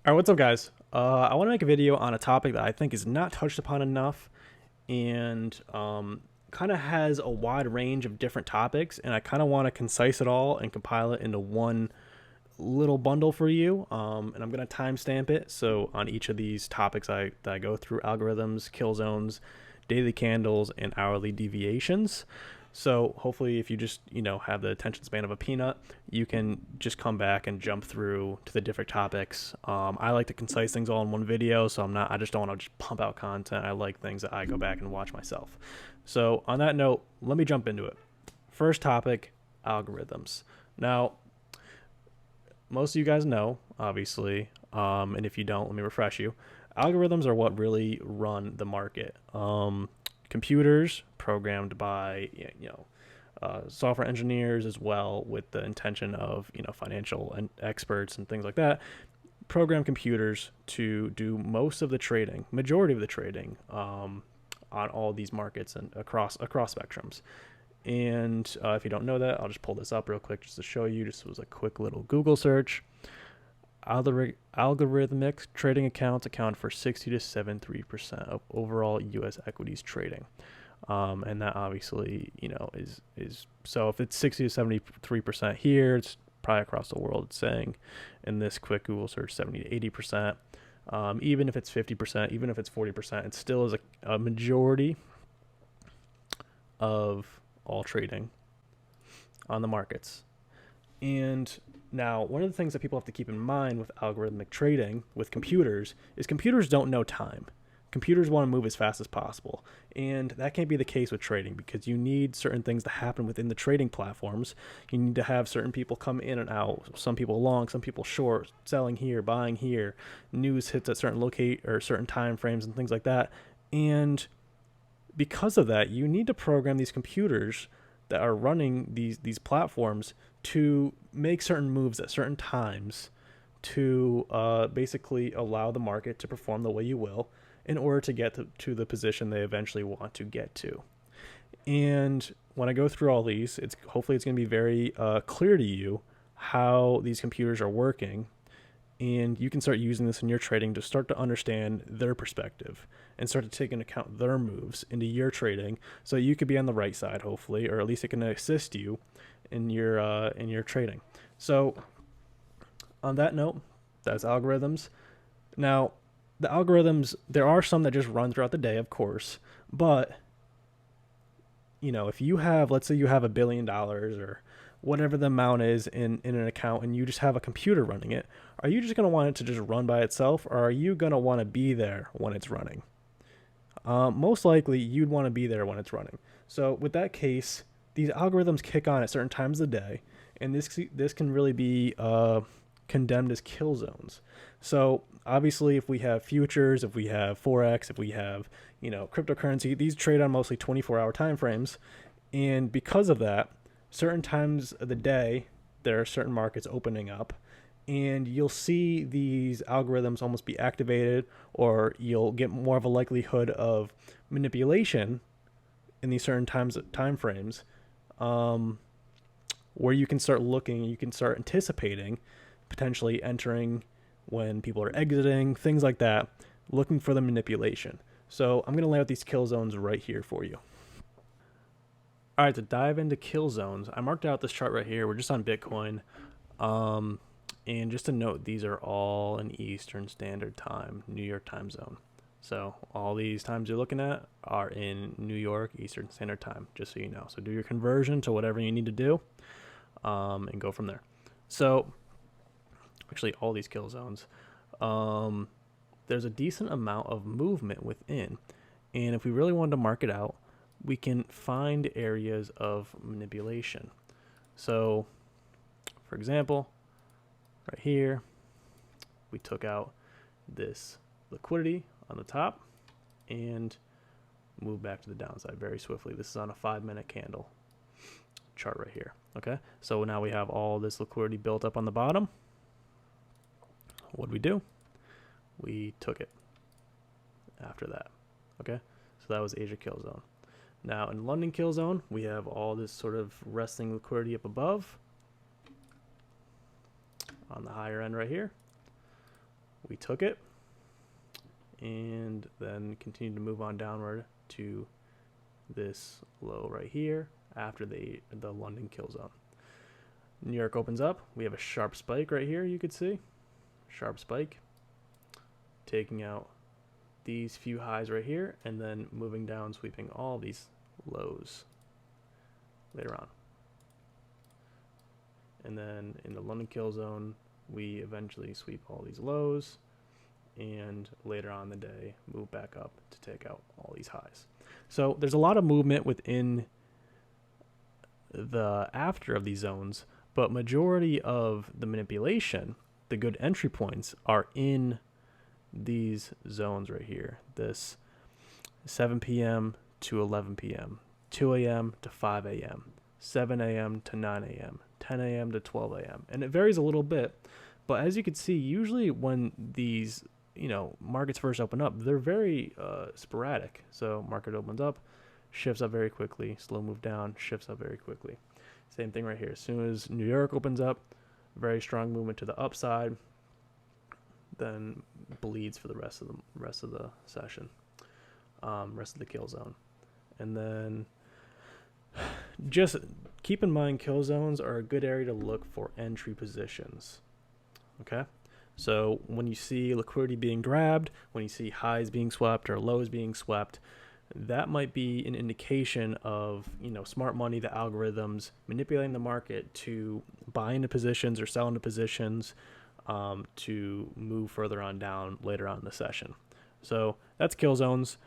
All right, what's up, guys? I want to make a video on a topic that I think is not touched upon enough and kind of has a wide range of different topics, and I kind of want to concise it all and compile it into one little bundle for you. And I'm going to timestamp it. So on each of these topics that I go through: algorithms, kill zones, daily candles, and hourly deviations. So hopefully, if you just have the attention span of a peanut, you can just come back and jump through to the different topics. I like to concise things all in one video, so I'm not. I just don't want to just pump out content. I like things that I go back and watch myself. So on that note, let me jump into it. First topic: algorithms. Now, most of you guys know, obviously, and if you don't, let me refresh you. Algorithms are what really run the market. Computers programmed by software engineers as well, with the intention of financial and experts and things like that, program computers to do most of the trading, majority of the trading, on all these markets and across spectrums. And if you don't know that, I'll just pull this up real quick just to show you. Just was a quick little Google search. Algorithmic trading accounts account for 60 to 73% of overall U.S. equities trading. And that obviously, is so if it's 60 to 73% here, it's probably across the world. It's saying in this quick Google search 70 to 80%. Even if it's 50%, even if it's 40%, it still is a majority of all trading on the markets. And now, one of the things that people have to keep in mind with algorithmic trading with computers is computers don't know time. Computers want to move as fast as possible. And that can't be the case with trading, because you need certain things to happen within the trading platforms. You need to have certain people come in and out, some people long, some people short, selling here, buying here, news hits at certain locate or certain time frames and things like that. And because of that, you need to program these computers that are running these platforms to make certain moves at certain times to basically allow the market to perform the way you will in order to get to the position they eventually want to get to. And when I go through all these, hopefully it's going to be very clear to you how these computers are working, and you can start using this in your trading to start to understand their perspective and start to take into account their moves into your trading, so you could be on the right side, hopefully, or at least it can assist you in your trading. So on that note, that's algorithms. Now, the algorithms, there are some that just run throughout the day, of course, but if you have, let's say you have $1 billion or whatever the amount is in an account, and you just have a computer running it, are you just going to want it to just run by itself, or are you going to want to be there when it's running? Most likely you'd want to be there when it's running. So with that case, these algorithms kick on at certain times of the day, and this can really be condemned as kill zones. So obviously, if we have futures, if we have forex, if we have cryptocurrency, these trade on mostly 24-hour time frames, and because of that, certain times of the day there are certain markets opening up, and you'll see these algorithms almost be activated, or you'll get more of a likelihood of manipulation in these certain time frames, where you can start looking, you can start anticipating, potentially entering when people are exiting, things like that, looking for the manipulation. So I'm going to lay out these kill zones right here for you. All right, to dive into kill zones, I marked out this chart right here. We're just on Bitcoin. And just to note, these are all in Eastern Standard Time, New York time zone. So all these times you're looking at are in New York Eastern Standard Time, just so you know. So do your conversion to whatever you need to do, and go from there. So actually, all these kill zones, there's a decent amount of movement within. And if we really wanted to mark it out, we can find areas of manipulation. So, for example, right here, we took out this liquidity on the top and moved back to the downside very swiftly. This is on a 5-minute candle chart right here. Okay, so now we have all this liquidity built up on the bottom. What did we do? We took it after that. Okay, so that was Asia kill zone. Now in London kill zone, we have all this sort of resting liquidity up above on the higher end right here. we took it and then continued to move on downward to this low right here after the London kill zone. New York opens up. We have a sharp spike right here, you could see. Sharp spike. Taking out these few highs right here and then moving down, sweeping all these lows later on. And then in the London kill zone, we eventually sweep all these lows and later on in the day move back up to take out all these highs. So there's a lot of movement within the after of these zones, but majority of the manipulation, the good entry points, are in these zones right here. This 7 p.m. to 11 p.m., 2 a.m. to 5 a.m., 7 a.m. to 9 a.m., 10 a.m. to 12 a.m. And it varies a little bit, but as you can see, usually when these markets first open up, they're very sporadic. So market opens up, shifts up very quickly, slow move down, shifts up very quickly. Same thing right here. As soon as New York opens up, very strong movement to the upside, then bleeds for the rest of the session, rest of the kill zone. And then just keep in mind, kill zones are a good area to look for entry positions. Okay, so when you see liquidity being grabbed, when you see highs being swept or lows being swept, that might be an indication of smart money, the algorithms manipulating the market to buy into positions or sell into positions to move further on down later on in the session. So that's kill zones.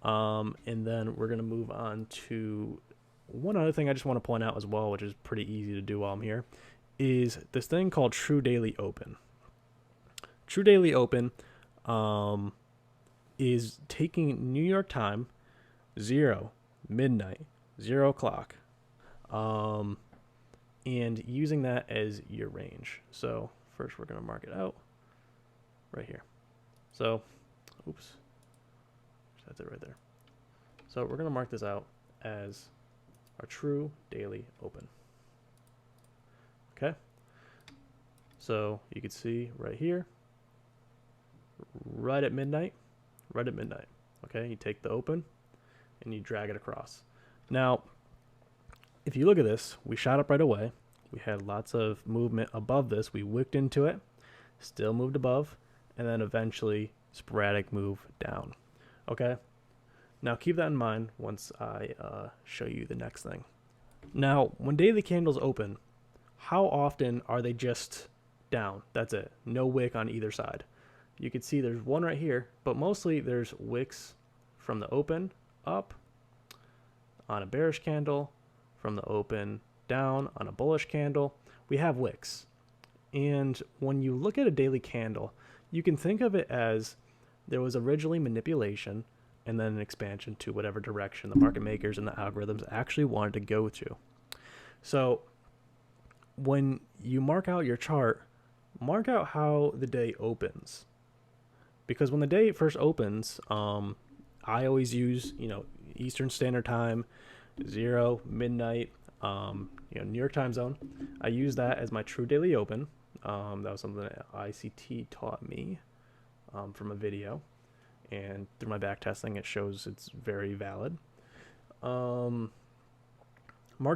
And then we're going to move on to one other thing I just want to point out as well, which is pretty easy to do while I'm here, is this thing called True Daily Open. True Daily Open is taking New York time, 0, midnight, 0 o'clock, and using that as your range. So first we're going to mark it out right here. So, oops, that's it right there. So we're going to mark this out as our True Daily Open. Okay. So you can see right here, right at midnight. Okay, you take the open and you drag it across. Now, if you look at this, we shot up right away. We had lots of movement above this. We wicked into it, still moved above, and then eventually sporadic move down. Okay, now keep that in mind once I show you the next thing. Now, when daily candles open, how often are they just down? That's it. No wick on either side. You can see there's one right here, but mostly there's wicks from the open up on a bearish candle, from the open down on a bullish candle. We have wicks. And when you look at a daily candle, you can think of it as there was originally manipulation and then an expansion to whatever direction the market makers and the algorithms actually wanted to go to. So when you mark out your chart, mark out how the day opens. Because when the day first opens, I always use, Eastern Standard Time, 0, midnight, New York time zone. I use that as my true daily open. That was something that ICT taught me from a video. And through my back testing, it shows it's very valid. Mark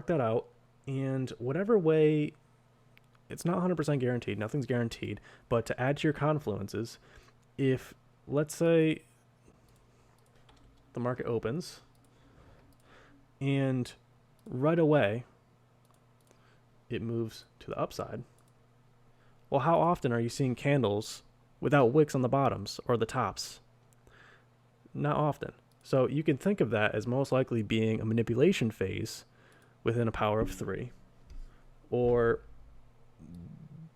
that out. And whatever way, it's not 100% guaranteed. Nothing's guaranteed. But to add to your confluences, if, let's say, the market opens and right away it moves to the upside, well, how often are you seeing candles without wicks on the bottoms or the tops? Not often. So you can think of that as most likely being a manipulation phase within a power of 3, or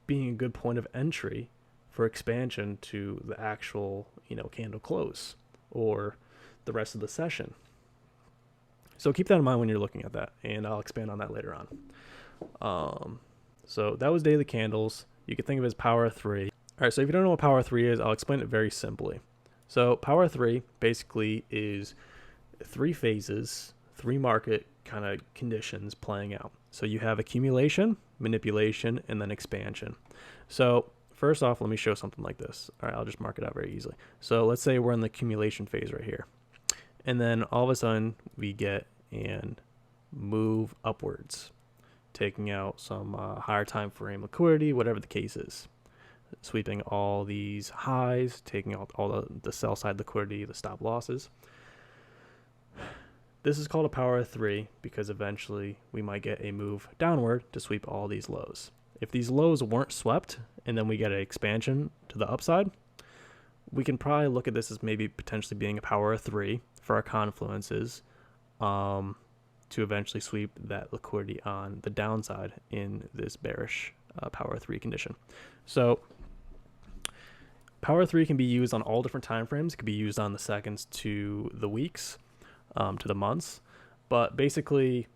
being a good point of entry for expansion to the actual, candle close or the rest of the session. So keep that in mind when you're looking at that, and I'll expand on that later on. So that was daily candles. You can think of it as power 3. All right, so if you don't know what power 3 is, I'll explain it very simply. So power 3 basically is 3 phases, 3 market kind of conditions playing out. So you have accumulation, manipulation, and then expansion. So first off, let me show something like this. All right, I'll just mark it out very easily. So let's say we're in the accumulation phase right here. And then all of a sudden we get and move upwards, taking out some higher time frame liquidity, whatever the case is. Sweeping all these highs, taking out all the sell side liquidity, the stop losses. This is called a power of 3 because eventually we might get a move downward to sweep all these lows. If these lows weren't swept and then we get an expansion to the upside, we can probably look at this as maybe potentially being a power of 3 for our confluences to eventually sweep that liquidity on the downside in this bearish power of 3 condition. So power 3 can be used on all different time frames. It can be used on the seconds to the weeks, to the months. But basically,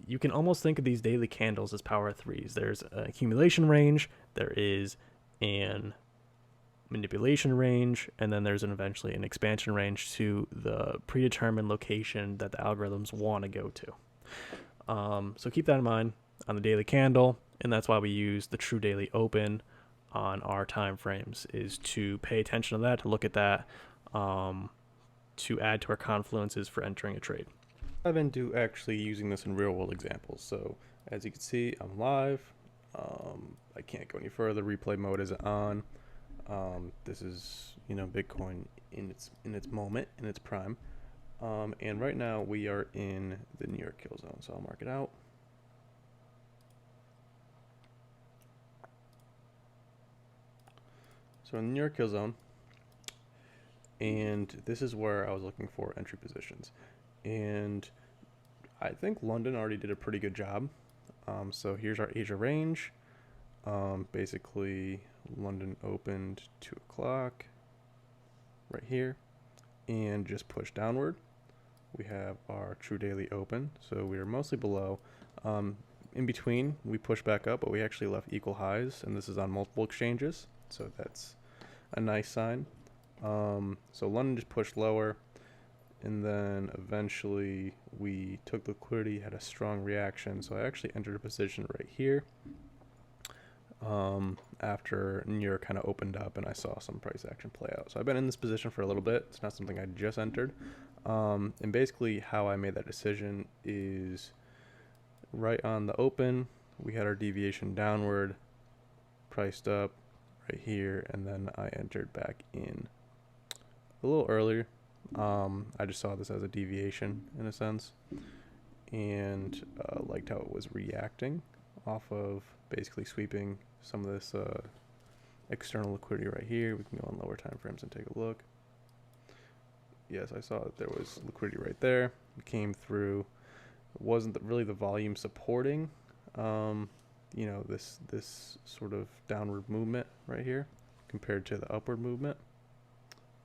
you can almost think of these daily candles as power 3s. There's an accumulation range, there is an manipulation range, and then there's eventually an expansion range to the predetermined location that the algorithms want to go to. So keep that in mind on the daily candle, and that's why we use the true daily open on our time frames, is to pay attention to that, to look at that, to add to our confluences for entering a trade. I've been actually using this in real world examples. So as you can see, I'm live. I can't go any further. Replay mode isn't on. This is, Bitcoin in its moment, in its prime. And right now we are in the New York kill zone. So I'll mark it out. So in the New York kill zone, and this is where I was looking for entry positions. And I think London already did a pretty good job. So here's our Asia range. Basically, London opened 2 o'clock right here and just pushed downward. We have our true daily open. So we are mostly below. In between, we pushed back up, but we actually left equal highs, and this is on multiple exchanges. So that's a nice sign. So London just pushed lower, and then eventually we took liquidity, had a strong reaction. So I actually entered a position right here after New York kind of opened up and I saw some price action play out. So I've been in this position for a little bit. It's not something I just entered. And basically how I made that decision is right on the open, we had our deviation downward, priced up right here, and then I entered back in a little earlier. I just saw this as a deviation in a sense, and liked how it was reacting off of basically sweeping some of this external liquidity right here. We can go on lower time frames and take a look. Yes, I saw that there was liquidity right there. It came through. It wasn't really the volume supporting this sort of downward movement right here compared to the upward movement.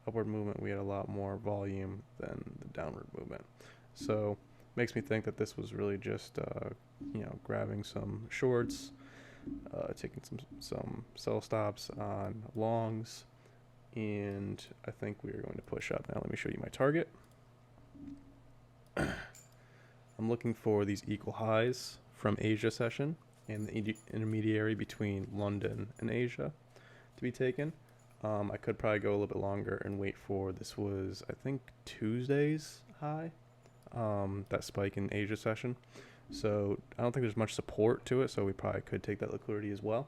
Upward movement, we had a lot more volume than the downward movement. So makes me think that this was really just grabbing some shorts, taking some sell stops on longs, and I think we are going to push up. Now let me show you my target. I'm looking for these equal highs from Asia session and the intermediary between London and Asia to be taken. I could probably go a little bit longer and wait for, this was, I think, Tuesday's high, that spike in Asia session. So I don't think there's much support to it, so we probably could take that liquidity as well.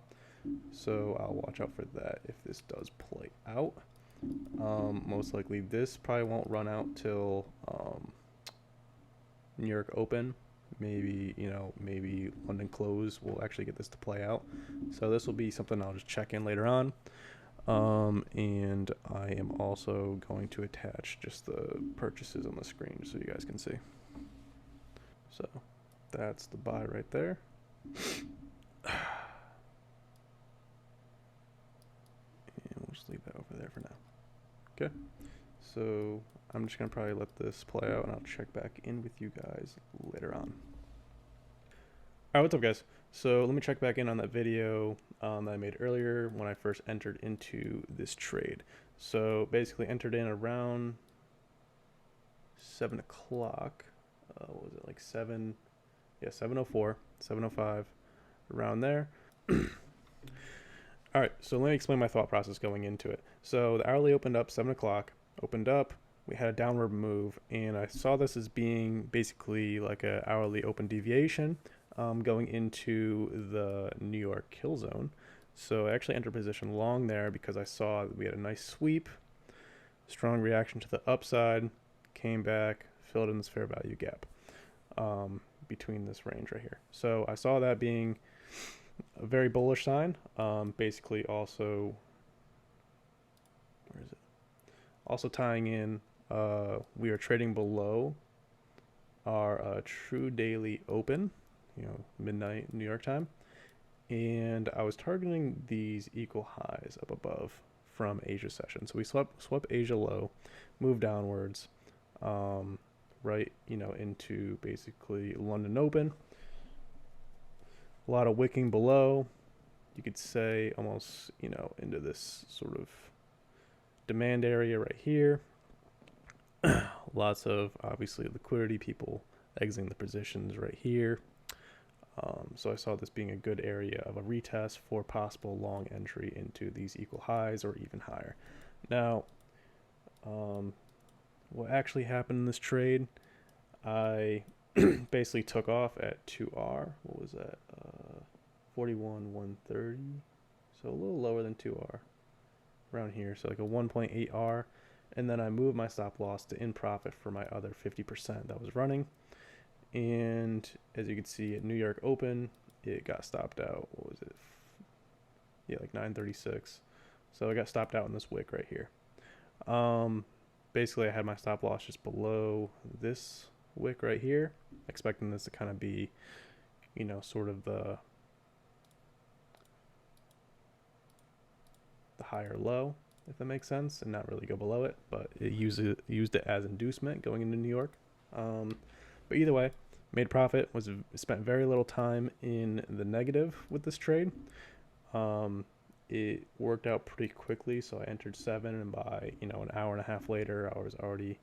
So I'll watch out for that if this does play out. Most likely this probably won't run out till New York open. Maybe London close will actually get this to play out. So this will be something I'll just check in later on. And I am also going to attach just the purchases on the screen so you guys can see. So that's the buy right there. And we'll just leave that over there for now. Okay. So I'm just going to probably let this play out and I'll check back in with you guys later on. All right, what's up guys? So let me check back in on that video that I made earlier when I first entered into this trade. So basically entered in around 7 o'clock. What was it, like 7? Yeah, 7:04, 7:05, around there. All All right, so let me explain my thought process going into it. So the hourly opened up 7 o'clock, opened up, we had a downward move, and I saw this as being basically like a hourly open deviation going into the New York kill zone. So I actually entered position long there because I saw that we had a nice sweep, strong reaction to the upside, came back, filled in this fair value gap between this range right here. So I saw that being a very bullish sign. Basically, also, where is it? Also tying in, we are trading below our true daily open, midnight New York time, and I was targeting these equal highs up above from Asia session. So we swept Asia low, moved downwards, right, into basically London open. A lot of wicking below, you could say almost, into this sort of demand area right here. Lots of obviously liquidity, people exiting the positions right here. So I saw this being a good area of a retest for possible long entry into these equal highs or even higher. Now, what actually happened in this trade, I basically took off at 2R. What was that? 41,130. So a little lower than 2R. Around here. So like a 1.8R. And then I moved my stop loss to in profit for my other 50% that was running. And as you can see at New York Open, it got stopped out. What was it? Yeah, like 936. So I got stopped out in this wick right here. Basically, I had my stop loss just below this wick right here, expecting this to kind of be, sort of the higher low, if that makes sense, and not really go below it, but it used it as inducement going into New York. But either way, made profit, spent very little time in the negative with this trade. It worked out pretty quickly, so I entered 7, and by an hour and a half later, I was already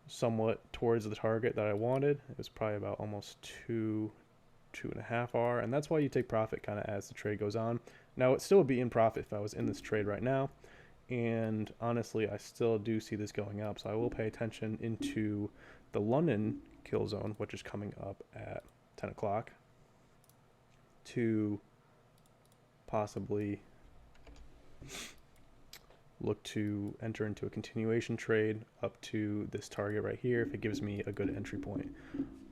somewhat towards the target that I wanted. It was probably about almost 2.5R, and that's why you take profit kind of as the trade goes on. Now, it still would be in profit if I was in this trade right now, and honestly, I still do see this going up, so I will pay attention into the London kill zone, which is coming up at 10 o'clock, to possibly look to enter into a continuation trade up to this target right here if it gives me a good entry point.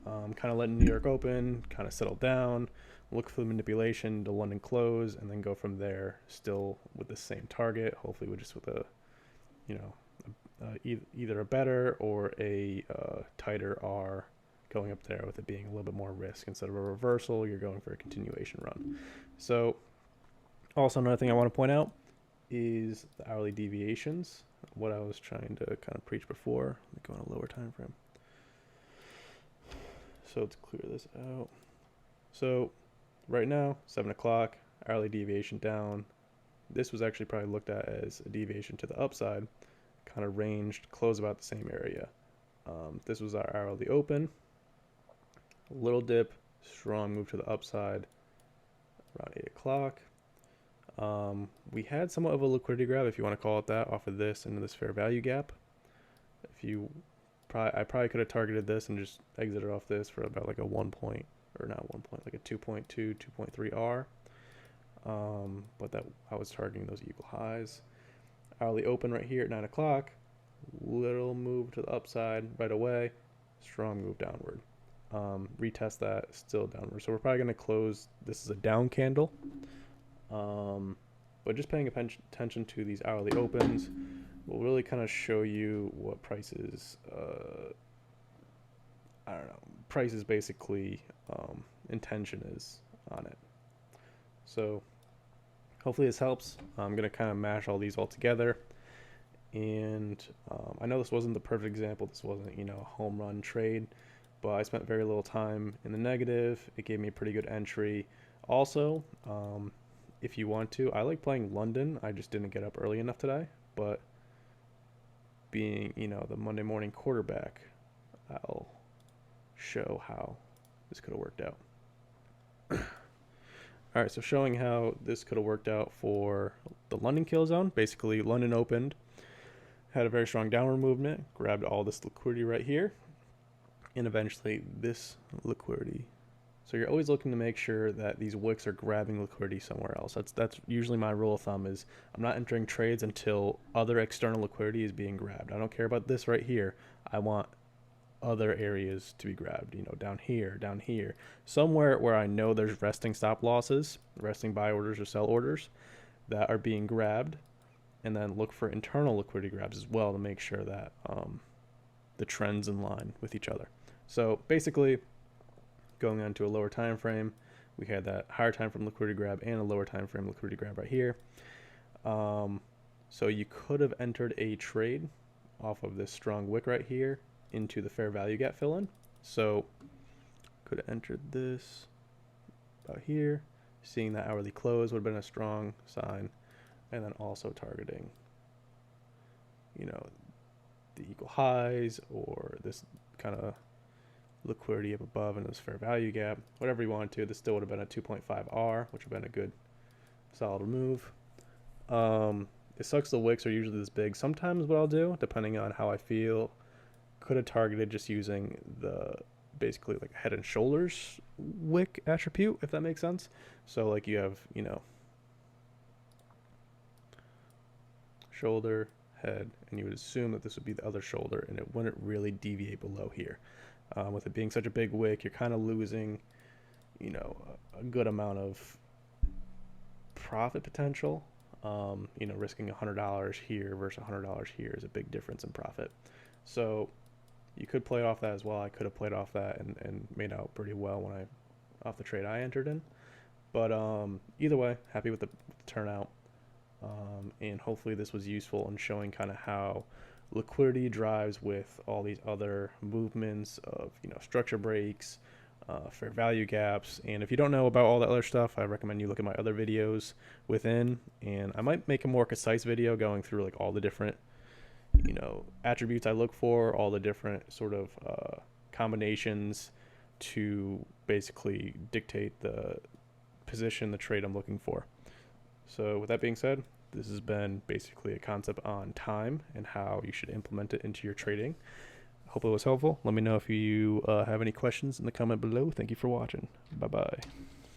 Kind of letting New York open, kind of settle down, look for the manipulation to London close, and then go from there still with the same target, hopefully with a either a better or a tighter R going up there, with it being a little bit more risk. Instead of a reversal, you're going for a continuation run. So also another thing I want to point out is the hourly deviations, what I was trying to kind of preach before. Let me go on a lower time frame. So let's clear this out. So right now, 7 o'clock, hourly deviation down. This was actually probably looked at as a deviation to the upside, kind of ranged, close about the same area. This was our hourly open. A little dip, strong move to the upside around 8 o'clock. We had somewhat of a liquidity grab, if you want to call it that, off of this into this fair value gap. I probably could have targeted this and just exited off this for about like a 1 point, or not 1 point, like a 2.2, 2.3 R. But that I was targeting those equal highs. Hourly open right here at 9 o'clock. Little move to the upside right away. Strong move downward. Retest that, still downward. So we're probably going to close. This is a down candle. But just paying attention to these hourly opens will really kind of show you what prices, prices basically intention is on it. So hopefully this helps. I'm going to kind of mash all these all together. And I know this wasn't the perfect example. This wasn't, a home run trade, but I spent very little time in the negative. It gave me a pretty good entry. Also, if you want to, I like playing London. I just didn't get up early enough today, but being, the Monday morning quarterback, I'll show how this could have worked out. All right, so showing how this could have worked out for the London kill zone. Basically, London opened, had a very strong downward movement, grabbed all this liquidity right here, and eventually this liquidity. So you're always looking to make sure that these wicks are grabbing liquidity somewhere else. That's usually my rule of thumb is I'm not entering trades until other external liquidity is being grabbed. I don't care about this right here. I want other areas to be grabbed, down here, somewhere where I know there's resting stop losses, resting buy orders or sell orders that are being grabbed, and then look for internal liquidity grabs as well to make sure that the trend's in line with each other. So basically, going on to a lower time frame, we had that higher time frame liquidity grab and a lower time frame liquidity grab right here. So you could have entered a trade off of this strong wick right here into the fair value gap fill in. So could have entered this about here, seeing that hourly close would have been a strong sign, and then also targeting the equal highs or this kind of liquidity up above in this fair value gap, whatever you wanted to. This still would have been a 2.5R, which would have been a good solid move. It sucks the wicks are usually this big. Sometimes what I'll do, depending on how I feel, could have targeted just using the basically like head and shoulders wick attribute, if that makes sense. So like you have, shoulder, head, and you would assume that this would be the other shoulder, and it wouldn't really deviate below here. With it being such a big wick, you're kind of losing, a good amount of profit potential. Risking $100 here versus $100 here is a big difference in profit. So you could play off that as well. I could have played off that and made out pretty well off the trade I entered in. But either way, happy with the turnout. And hopefully this was useful in showing kind of how liquidity drives with all these other movements of structure breaks, fair value gaps. And if you don't know about all that other stuff, I recommend you look at my other videos within, and I might make a more concise video going through like all the different attributes I look for, all the different sort of combinations to basically dictate the position, the trade I'm looking for. So with that being said, this has been basically a concept on time and how you should implement it into your trading. Hope it was helpful. Let me know if you have any questions in the comment below. Thank you for watching. Bye-bye.